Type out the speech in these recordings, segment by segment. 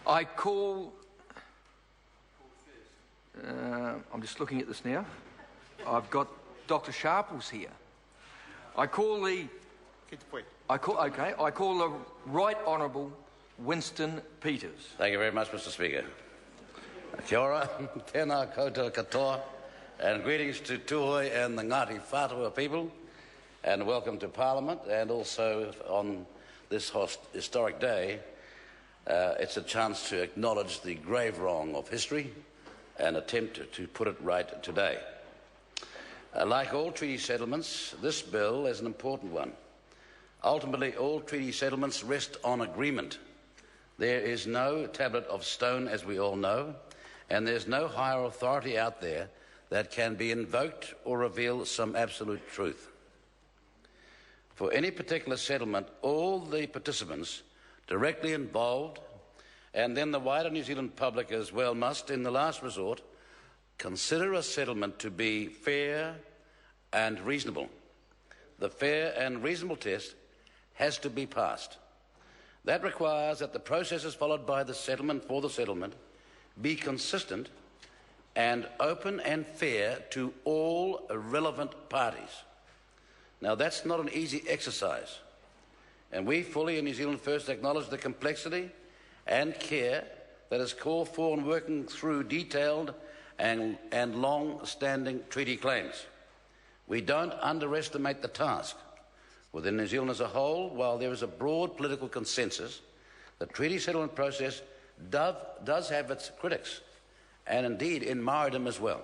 I call... I'm just looking at this now. I've got Dr. Sharples here. I call the... I call the Right Honourable Winston Peters. Thank you very much, Mr. Speaker. Kia ora, tēnā koutou katoa, and greetings to Tuhoe and the Ngāti Whātua people, and welcome to Parliament, and also on this historic day, it's a chance to acknowledge the grave wrong of history and attempt to put it right today. Like all treaty settlements, this bill is an important one. Ultimately, all treaty settlements rest on agreement. There is no tablet of stone, as we all know, and there's no higher authority out there that can be invoked or reveal some absolute truth. For any particular settlement, all the participants directly involved, and then the wider New Zealand public as well, must, in the last resort, consider a settlement to be fair and reasonable. The fair and reasonable test has to be passed. That requires that the processes followed by the settlement for the settlement be consistent and open and fair to all relevant parties. Now, that's not an easy exercise, and we fully in New Zealand First acknowledge the complexity and care that is called for in working through detailed and long-standing treaty claims. We don't underestimate the task. Within New Zealand as a whole, while there is a broad political consensus, the treaty settlement process does have its critics, and indeed in Māoridom as well.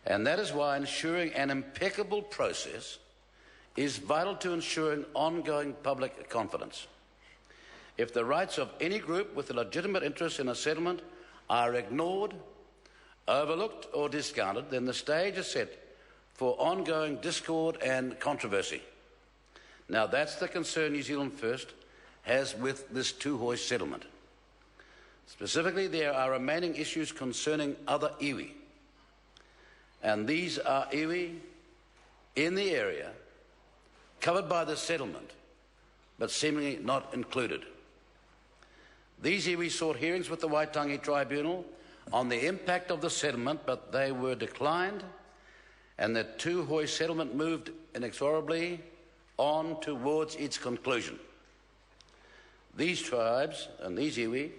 And that is why ensuring an impeccable process is vital to ensuring ongoing public confidence. If the rights of any group with a legitimate interest in a settlement are ignored, overlooked or discounted, then the stage is set for ongoing discord and controversy. Now, that's the concern New Zealand First has with this Tuhoe settlement. Specifically, there are remaining issues concerning other iwi, and these are iwi in the area covered by the settlement, but seemingly not included. These iwi sought hearings with the Waitangi Tribunal on the impact of the settlement, but they were declined, and the Tuhoe settlement moved inexorably on towards its conclusion. These tribes and these iwi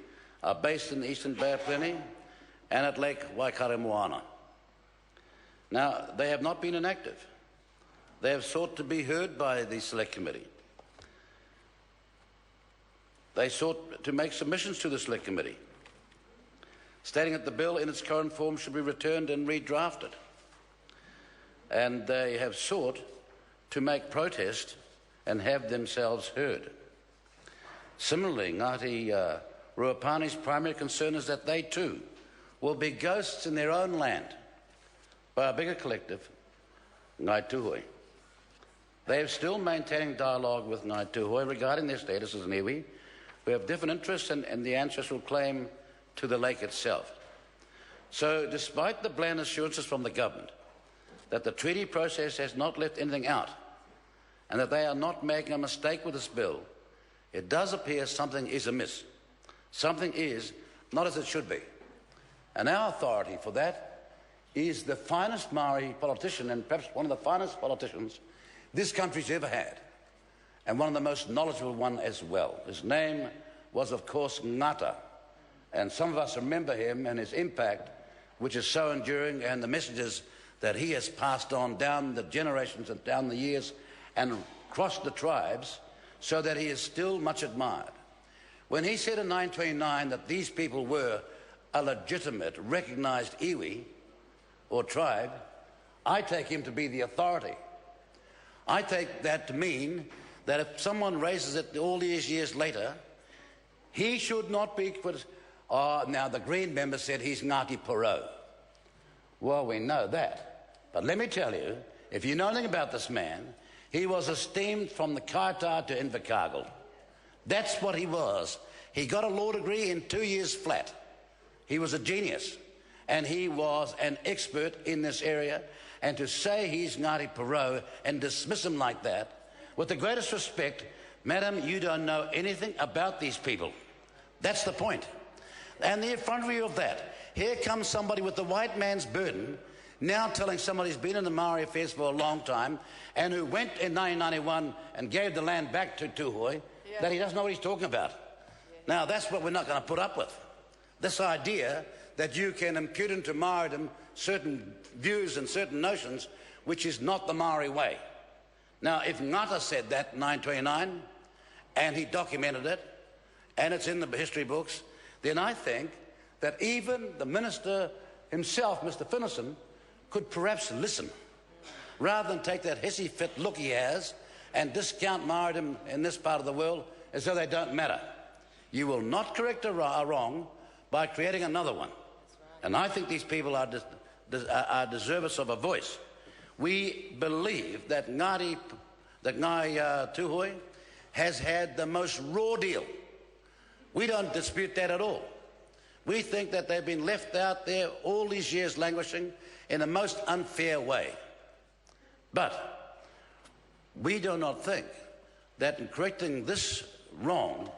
are based in the Eastern Bay of Plenty and at Lake Waikaremoana. Now, they have not been inactive. They have sought to be heard by the Select Committee. They sought to make submissions to the Select Committee, stating that the bill in its current form should be returned and redrafted. And they have sought to make protest and have themselves heard. Similarly, Ngāti Ruapani's primary concern is that they too will be ghosts in their own land by a bigger collective, Ngai Tuhoe. They are still maintaining dialogue with Ngai Tuhoe regarding their status as an iwi, who have different interests and the ancestral claim to the lake itself. So, despite the bland assurances from the government that the treaty process has not left anything out, and that they are not making a mistake with this bill, it does appear something is amiss. Something is not as it should be. And our authority for that is the finest Maori politician, and perhaps one of the finest politicians this country's ever had, and one of the most knowledgeable one as well. His name was, of course, Ngata, and some of us remember him and his impact, which is so enduring, and the messages that he has passed on down the generations and down the years and across the tribes, so that he is still much admired. When he said in 1929 that these people were a legitimate, recognised iwi or tribe, I take him to be the authority. I take that to mean that if someone raises it all these years later, he should not be... now, the Green member said he's Ngāti Porou. Well, we know that. But let me tell you, if you know anything about this man, he was esteemed from the Kaita to Invercargill. That's what he was. He got a law degree in 2 years flat. He was a genius, and he was an expert in this area. And to say he's Ngāti Porou and dismiss him like that, with the greatest respect Madam, you don't know anything about these people. That's the point. And in front of you of that, here comes somebody with the white man's burden, now telling somebody who's been in the Maori affairs for a long time and who went in 1991 and gave the land back to Tuhoe, that he doesn't know what he's talking about. Now, that's what we're not going to put up with. This idea that you can impute into Maoridom certain views and certain notions, which is not the Maori way. Now, if Ngata said that in 1929, and he documented it, and it's in the history books, then I think that even the minister himself, Mr. Finnison, could perhaps listen, rather than take that hissy fit look he has and discount Maoridom in this part of the world as though they don't matter. You will not correct a wrong by creating another one. And I think these people are deservous of a voice. We believe that Ngai Tuhoe has had the most raw deal. We don't dispute that at all. We think that they've been left out there all these years languishing in a most unfair way. But we do not think that in correcting this wrong,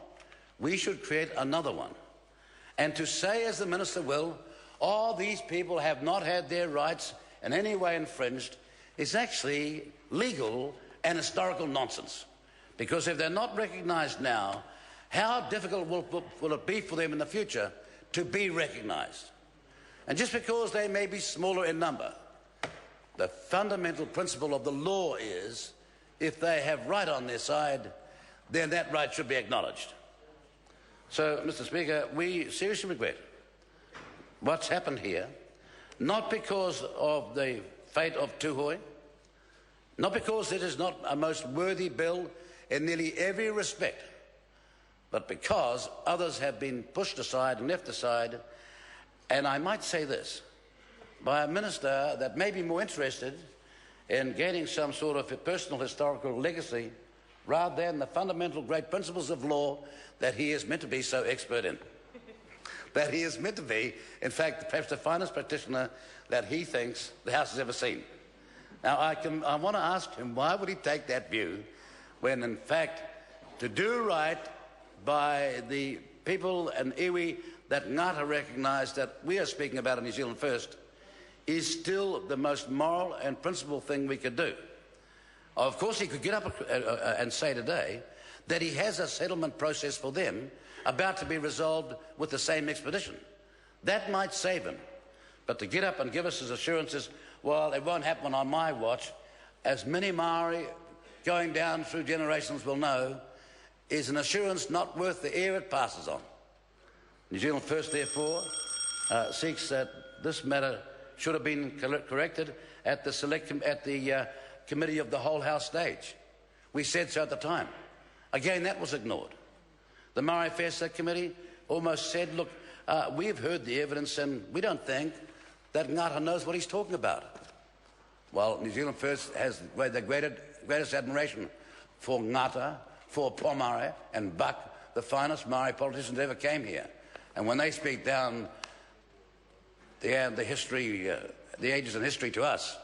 we should create another one. And to say, as the minister will, oh, these people have not had their rights in any way infringed, is actually legal and historical nonsense. Because if they're not recognised now, how difficult will it be for them in the future to be recognised? And just because they may be smaller in number, the fundamental principle of the law is if they have right on their side, then that right should be acknowledged. So, Mr. Speaker, we seriously regret what's happened here, not because of the fate of Tuhoe, not because it is not a most worthy bill in nearly every respect, but because others have been pushed aside and left aside, and I might say this, by a minister that may be more interested in gaining some sort of personal historical legacy rather than the fundamental great principles of law that he is meant to be so expert in. That he is meant to be, in fact, perhaps the finest practitioner that he thinks the House has ever seen. Now, I want to ask him, why would he take that view when, in fact, to do right by the people and iwi that Ngata recognised that we are speaking about in New Zealand First is still the most moral and principled thing we could do. Of course, he could get up and say today that he has a settlement process for them about to be resolved with the same expedition. That might save him. But to get up and give us his assurances, well, it won't happen on my watch, as many Maori going down through generations will know, is an assurance not worth the air it passes on. New Zealand First, therefore, seeks that this matter should have been corrected at the Committee of the Whole House stage. We said so at the time. Again, that was ignored. The Maori Affairs Committee almost said, look, we've heard the evidence and we don't think that Ngata knows what he's talking about. Well, New Zealand First has the greatest admiration for Ngata, for Pomare and Buck, the finest Maori politicians that ever came here. And when they speak down the ages in history to us,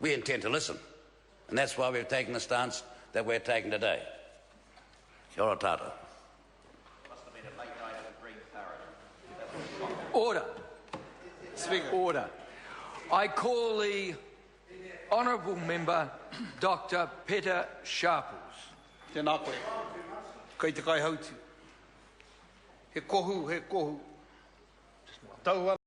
we intend to listen. And that's why we've taken the stance that we're taking today. Kia ora tātou. Order. Speaker. Order. I call the Honourable Member Dr. Peter Sharples. Tēnā koe. Kei te kai hautu. He kohu. Tauara.